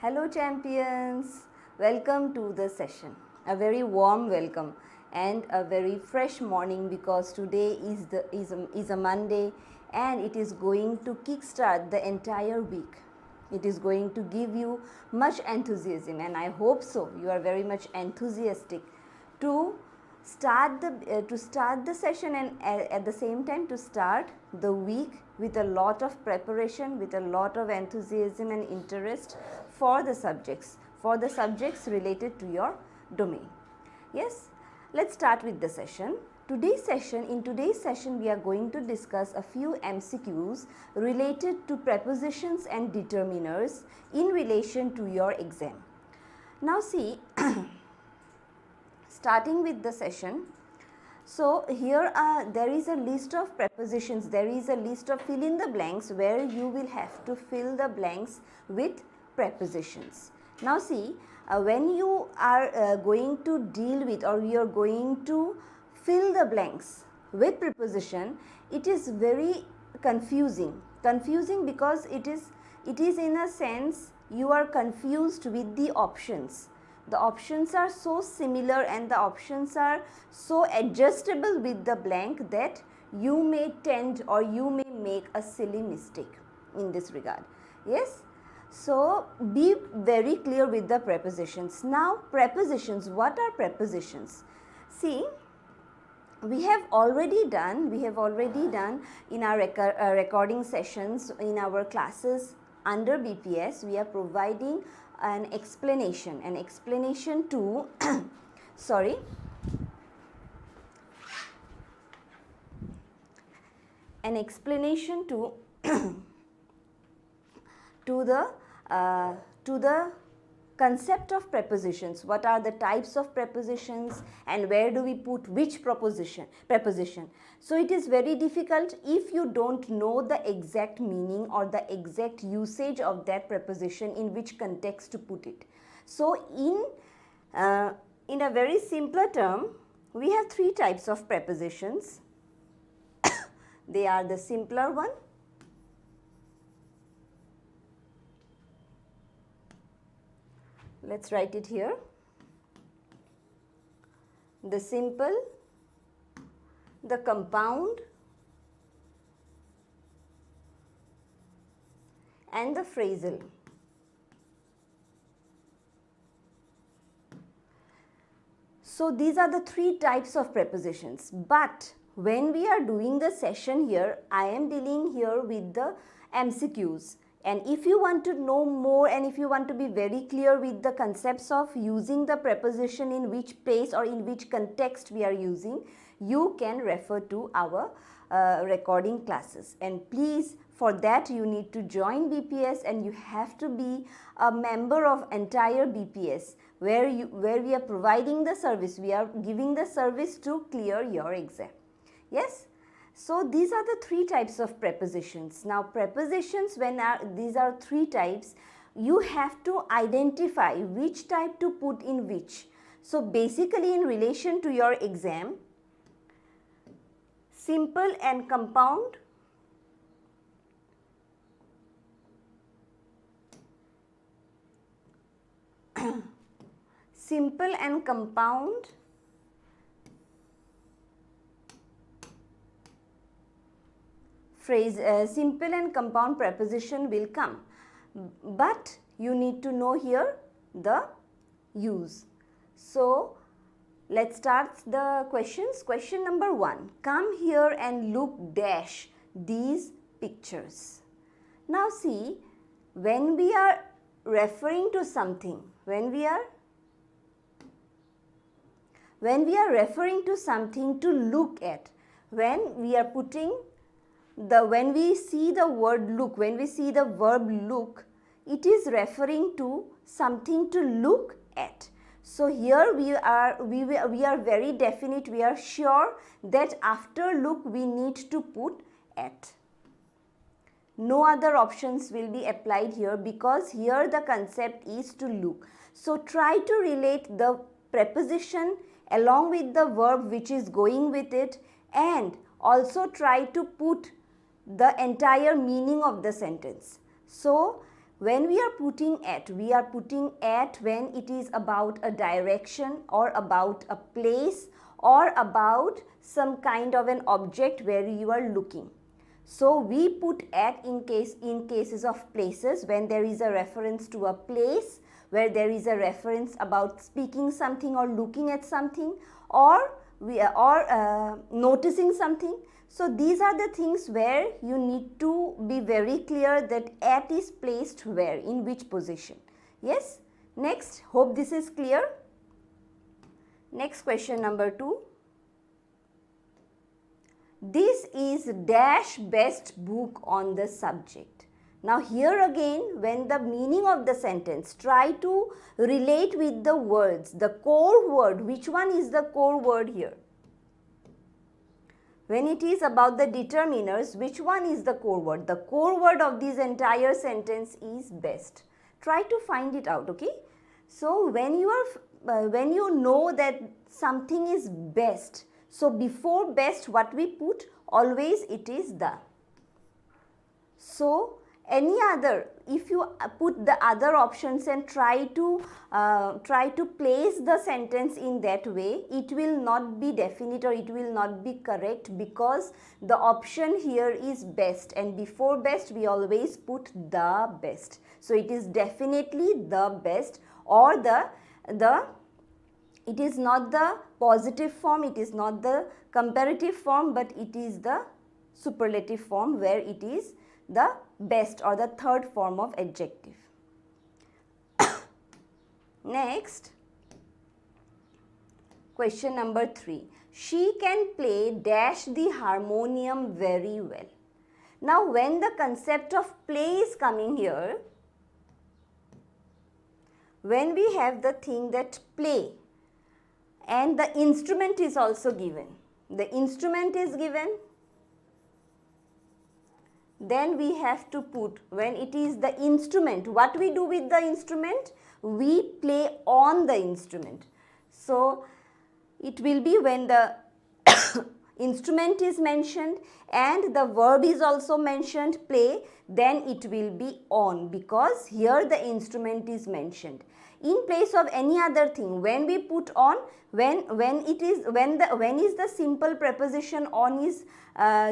Hello champions, welcome to the session. A very warm welcome and a very fresh morning because today is a Monday and it is going to kickstart the entire week. It is going to give you much enthusiasm and I hope so. You are very much enthusiastic to start the session and at the same time to start the week with a lot of preparation, with a lot of enthusiasm and interest for the subjects related to your domain. Yes, let's start with the session. In today's session we are going to discuss a few MCQs related to prepositions and determiners in relation to your exam. Now see, starting with the session, so here there is a list of prepositions, there is a list of fill in the blanks where you will have to fill the blanks with prepositions. Now see, when you are going to deal with or you are going to fill the blanks with preposition, it is very confusing because it is in a sense you are confused with the options. The options are so similar and the options are so adjustable with the blank that you may tend or you may make a silly mistake in this regard. Yes, so be very clear with the prepositions. Now prepositions, what are prepositions? See, we have already done in our recording sessions in our classes under BPS. We are providing an explanation to sorry, an explanation to the concept of prepositions. What are the types of prepositions and where do we put which preposition. So it is very difficult if you don't know the exact meaning or the exact usage of that preposition, in which context to put it. So in a very simpler term, we have three types of prepositions. They are the simpler one, let's write it here, the simple, the compound and the phrasal. So these are the three types of prepositions, but when we are doing the session here, I am dealing here with the MCQs. And if you want to know more and if you want to be very clear with the concepts of using the preposition in which place or in which context we are using, you can refer to our recording classes. And please, for that you need to join BPS and you have to be a member of entire BPS where we are providing the service, we are giving the service to clear your exam. Yes? So these are the three types of prepositions. Now prepositions, these are three types, you have to identify which type to put in which. So basically in relation to your exam, simple and compound, simple and compound, simple and compound preposition will come, but you need to know here the use. So let's start the questions. Question number 1, come here and look dash these pictures. Now see, when we are referring to something, when we are referring to something to look at, when we are putting when we see the word look, when we see the verb look, it is referring to something to look at. So here we are very definite, we are sure that after look we need to put at. No other options will be applied here because here the concept is to look. So try to relate the preposition along with the verb which is going with it, and also try to put the entire meaning of the sentence. So When we are putting at when it is about a direction or about a place or about some kind of an object where you are looking. So we put at in cases of places, when there is a reference to a place, where there is a reference about speaking something or looking at something, or noticing something. So these are the things where you need to be very clear that at is placed where, in which position. Yes. Next, hope this is clear. Next, question number 2. This is dash best book on the subject. Now here again, when the meaning of the sentence, try to relate with the words, the core word. Which one is the core word here? When it is about the determiners, which one is the core word? The core word of this entire sentence is best. Try to find it out, okay? So when you know that something is best, so before best what we put? Always it is the. So any other, if you put the other options and try to place the sentence in that way, it will not be definite or it will not be correct, because the option here is best, and before best we always put the best. So it is definitely the best, or it is not the positive form, it is not the comparative form, but it is the superlative form where it is the best or the third form of adjective. Next, question number 3. She can play dash the harmonium very well. Now when the concept of play is coming here, when we have the thing that play and the instrument is also given, the instrument is given, then we have to put, when it is the instrument, what we do with the instrument? We play on the instrument. So it will be when the instrument is mentioned and the verb is also mentioned, play, then it will be on, because here the instrument is mentioned. In place of any other thing, when we put on, when is the simple preposition on is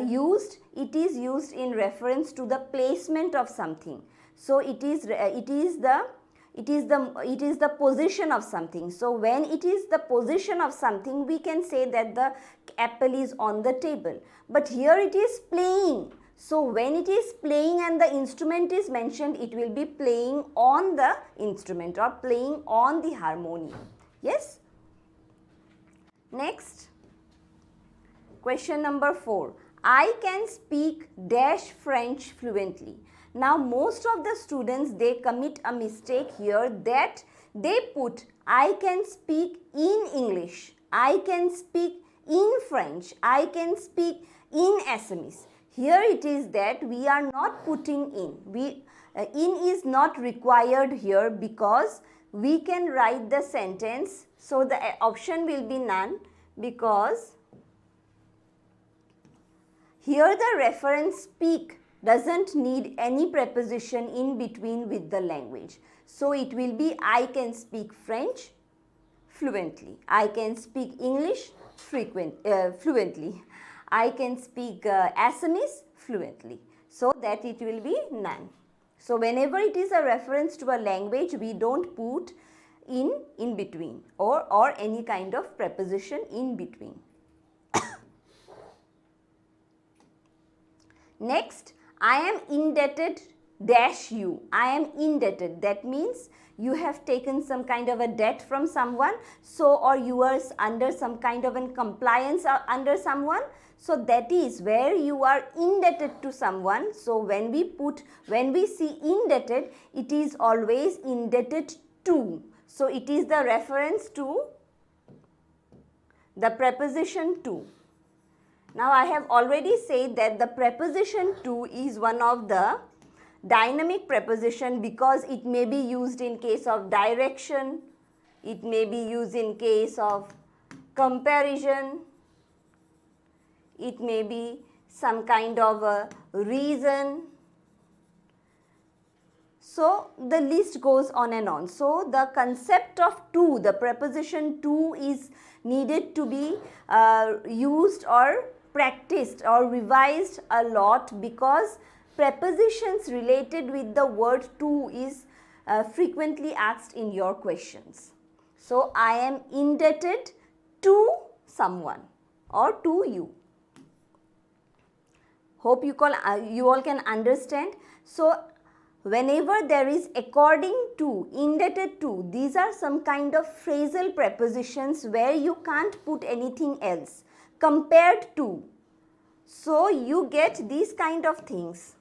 used, it is used in reference to the placement of something. So it is the position of something. So when it is the position of something, we can say that the apple is on the table. But here it is playing. So when it is playing and the instrument is mentioned, it will be playing on the instrument or playing on the harmonium. Yes? Next, question number 4. I can speak dash French fluently. Now most of the students, they commit a mistake here that they put I can speak in English, I can speak in French, I can speak in Assamese. Here it is that we are not putting in. In is not required here, because we can write the sentence. So the option will be none, because here the reference speak doesn't need any preposition in between with the language. So it will be I can speak French fluently, I can speak English fluently, I can speak Assamese fluently, so that it will be none. So whenever it is a reference to a language, we don't put in between or any kind of preposition in between. Next, I am indebted dash you. I am indebted. That means you have taken some kind of a debt from someone, so, or you are under some kind of a compliance under someone. So that is where you are indebted to someone. So when we see indebted, it is always indebted to. So it is the reference to the preposition to. Now I have already said that the preposition to is one of the dynamic preposition, because it may be used in case of direction, it may be used in case of comparison, it may be some kind of a reason. So the list goes on and on. So the concept of to, the preposition to is needed to be used or practiced or revised a lot, because prepositions related with the word to is frequently asked in your questions. So I am indebted to someone or to you. Hope you all can understand. So whenever there is according to, indebted to, these are some kind of phrasal prepositions where you can't put anything else. Compared to, so you get these kind of things.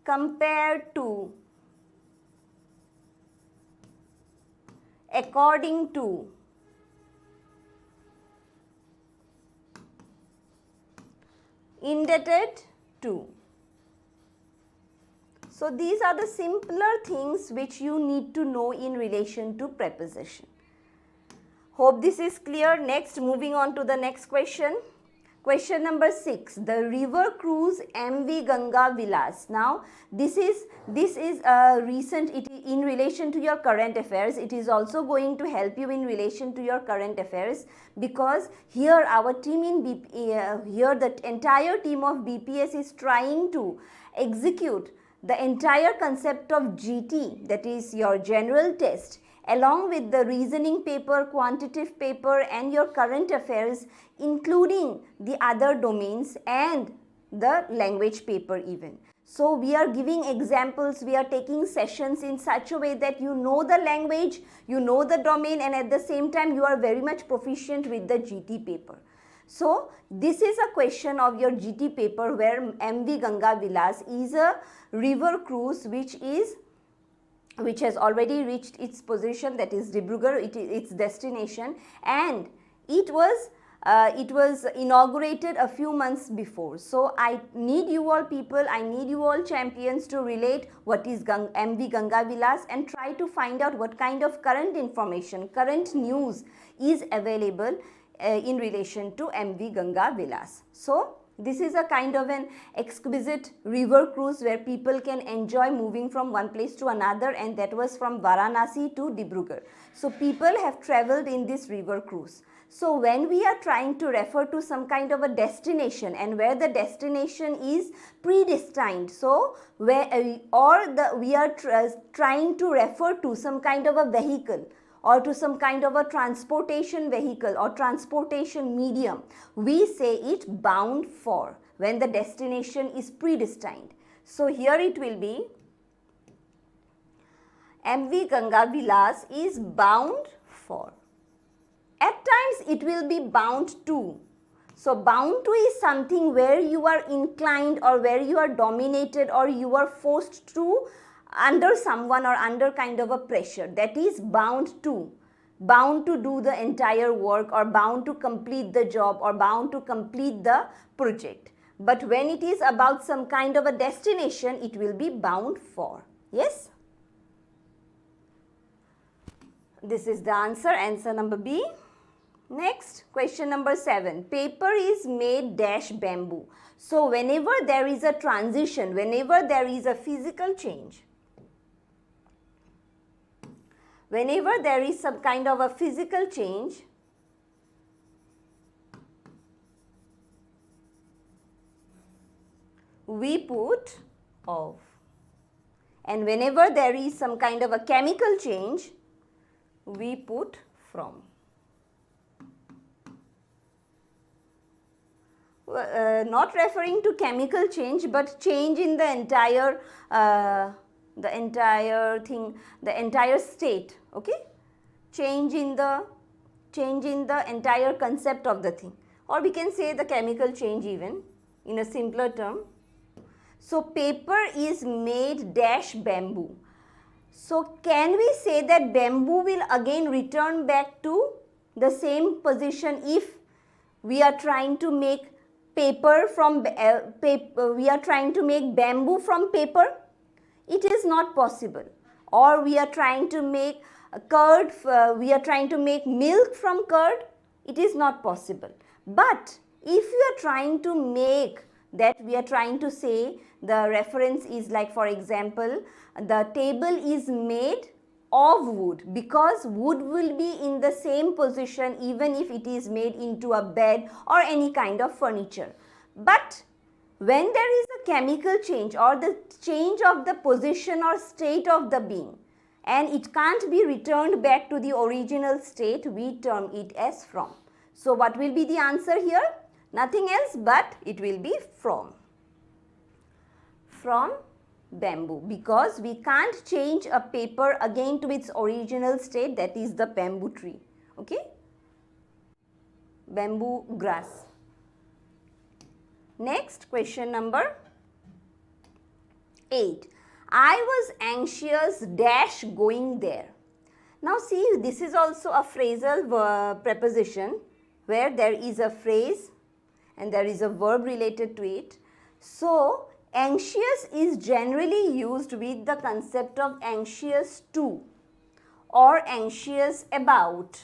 Compared to, according to, indebted to. So these are the simpler things which you need to know in relation to preposition. Hope this is clear. Next, moving on to the next question. Question number 6, the river cruise MV Ganga Vilas. Now this is a recent, in relation to your current affairs. It is also going to help you in relation to your current affairs, because here our team in here the entire team of BPS is trying to execute the entire concept of GT, that is your general test, along with the reasoning paper, quantitative paper and your current affairs, including the other domains and the language paper even. So we are giving examples, we are taking sessions in such a way that you know the language, you know the domain, and at the same time you are very much proficient with the GT paper. So this is a question of your GT paper where MV Ganga Vilas is a river cruise which has already reached its position, that is Dibrugarh, its destination, and it was inaugurated a few months before. So I need you all people, I need you all champions to relate what is MV Ganga Vilas and try to find out what kind of current information, current news is available in relation to MV Ganga Vilas. So this is a kind of an exquisite river cruise where people can enjoy moving from one place to another, and that was from Varanasi to Dibrugarh. So people have travelled in this river cruise. So when we are trying to refer to some kind of a destination and where the destination is predestined, so where we are trying to refer to some kind of a vehicle or to some kind of a transportation vehicle or transportation medium, we say it bound for when the destination is predestined. So here it will be MV Ganga Vilas is bound for. At times it will be bound to. So bound to is something where you are inclined or where you are dominated or you are forced to under someone or under kind of a pressure, that is bound to do the entire work or bound to complete the job or bound to complete the project. But when it is about some kind of a destination, it will be bound for. Yes? This is the answer number B. Next, question number 7. Paper is made dash bamboo. So whenever there is a transition, whenever there is a physical change, whenever there is some kind of a physical change, we put of. And whenever there is some kind of a chemical change, we put from. Not referring to chemical change, but change in the entire state, okay? Change in the entire concept of the thing, or we can say the chemical change even in a simpler term. So paper is made dash bamboo. So can we say that bamboo will again return back to the same position if we are trying to make paper from we are trying to make bamboo from paper? It is not possible. Or we are trying to make curd, we are trying to make milk from curd. It is not possible. But if you are trying to make that we are trying to say the reference is like, for example, the table is made of wood, because wood will be in the same position even if it is made into a bed or any kind of furniture. But when there is a chemical change or the change of the position or state of the being, and it can't be returned back to the original state, we term it as from. So what will be the answer here? Nothing else but it will be from. From bamboo, because we can't change a paper again to its original state, that is the bamboo tree. Okay? Bamboo grass. Next, question number 8. I was anxious dash going there. Now see, this is also a phrasal preposition where there is a phrase and there is a verb related to it. So anxious is generally used with the concept of anxious to, or anxious about,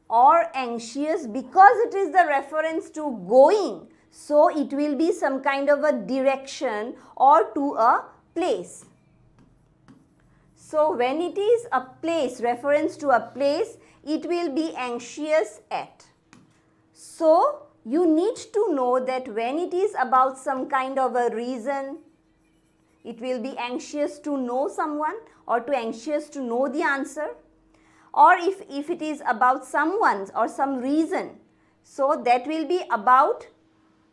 or anxious because it is the reference to going. So it will be some kind of a direction or to a place. So when it is a place, reference to a place, it will be anxious at. So you need to know that when it is about some kind of a reason, it will be anxious to know someone or to anxious to know the answer. Or if it is about someone or some reason, so that will be about,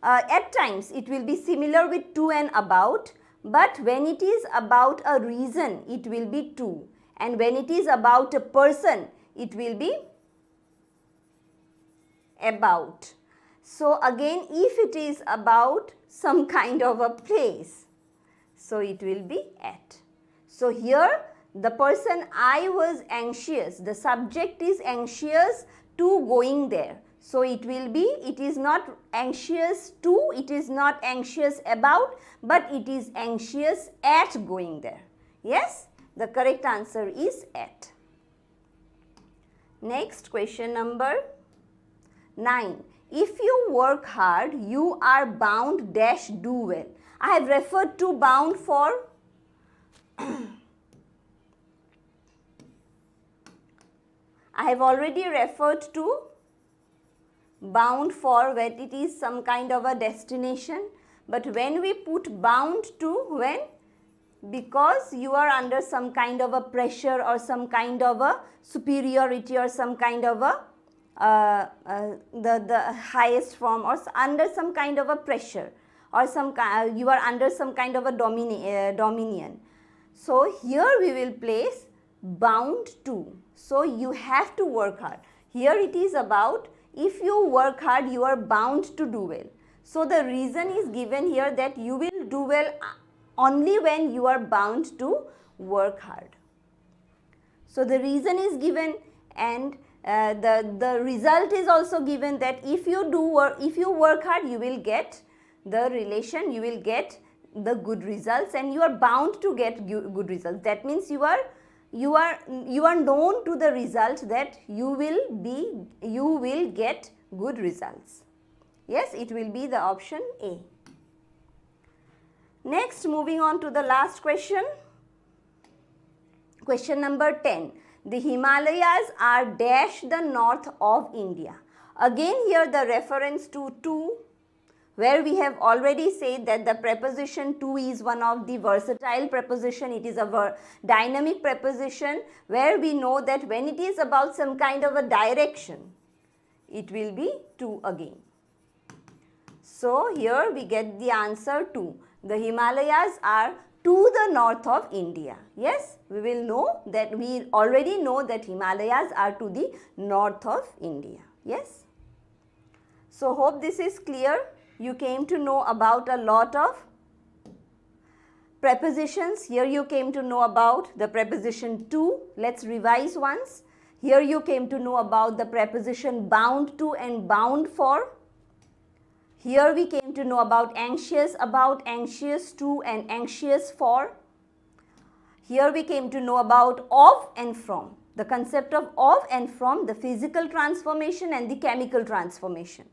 at times it will be similar with to and about, but when it is about a reason, it will be to, and when it is about a person, it will be about. So again, if it is about some kind of a place, so it will be at. So here the person I was anxious, the subject is anxious to going there. So it will be, it is not anxious to, it is not anxious about, but it is anxious at going there. Yes, the correct answer is at. Next, question number 9. If you work hard, you are bound dash do well. I have referred to bound for I have already referred to bound for when it is some kind of a destination, but when we put bound to, when? Because you are under some kind of a pressure or some kind of a superiority or some kind of a the highest form, or under some kind of a pressure, or you are under some kind of a dominion. So here we will place bound to. So you have to work hard. Here it is about, if you work hard, you are bound to do well. So the reason is given here that you will do well only when you are bound to work hard. So the reason is given, and the result is also given, that if you work hard, you will get the relation, you will get the good results, and you are bound to get good results. That means you are known to the result that you will get good results. Yes, it will be the option A. Next, moving on to the last question. Question number 10. The Himalayas are dash the north of India. Again here the reference to, where we have already said that the preposition to is one of the versatile preposition. It is a dynamic preposition where we know that when it is about some kind of a direction, it will be to again. So here we get the answer to. The Himalayas are to the north of India. Yes, we will know that, we already know that Himalayas are to the north of India. Yes. So hope this is clear. You came to know about a lot of prepositions. Here you came to know about the preposition to. Let's revise once. Here you came to know about the preposition bound to and bound for. Here we came to know about, anxious to and anxious for. Here we came to know about of and from. The concept of and from, the physical transformation and the chemical transformation.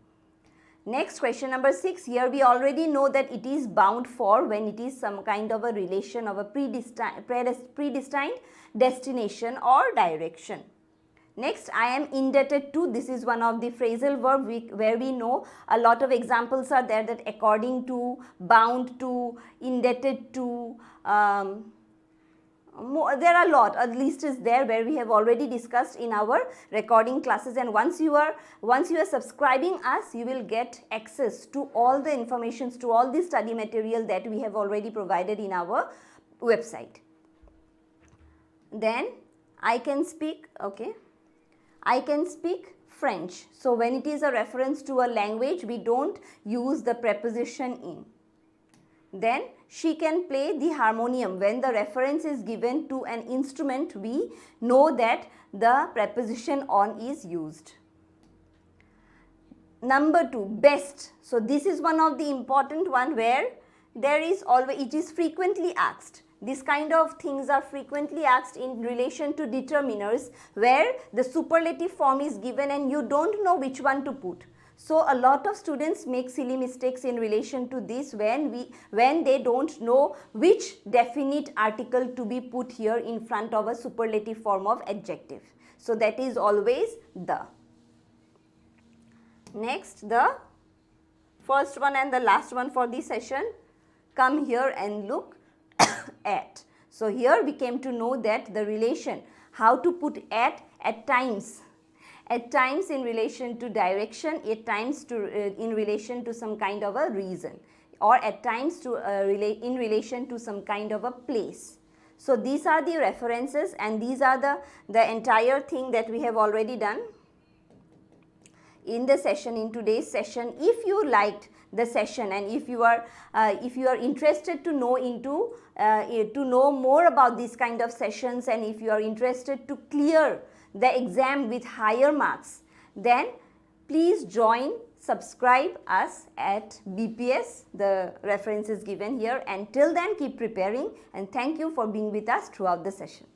Next, question number 6. Here we already know that it is bound for when it is some kind of a relation of a predestined destination or direction. Next, I am indebted to. This is one of the phrasal verb where we know a lot of examples are there, that according to, bound to, indebted to, there are a lot. A list is there where we have already discussed in our recording classes, and once you are subscribing us, you will get access to all the informations, to all the study material that we have already provided in our website. Then I can speak, okay, I can speak French. So when it is a reference to a language, we don't use the preposition in. Then she can play the harmonium. When the reference is given to an instrument, we know that the preposition on is used. Number 2, best. So this is one of the important one where there is always, it is frequently asked. This kind of things are frequently asked in relation to determiners, where the superlative form is given and you don't know which one to put. So a lot of students make silly mistakes in relation to this when they don't know which definite article to be put here in front of a superlative form of adjective. So that is always the. Next, the first one and the last one for this session. Come here and look at. So here we came to know that the relation, how to put at times in relation to direction, at times in relation to some kind of a reason, or at times in relation to some kind of a place. So these are the references, and these are the entire thing that we have already done in the session, in today's session. If you liked the session and if you are interested to know more about these kind of sessions, and if you are interested to clear the exam with higher marks, then please subscribe us at BPS. The reference is given here, and till then keep preparing, and thank you for being with us throughout the session.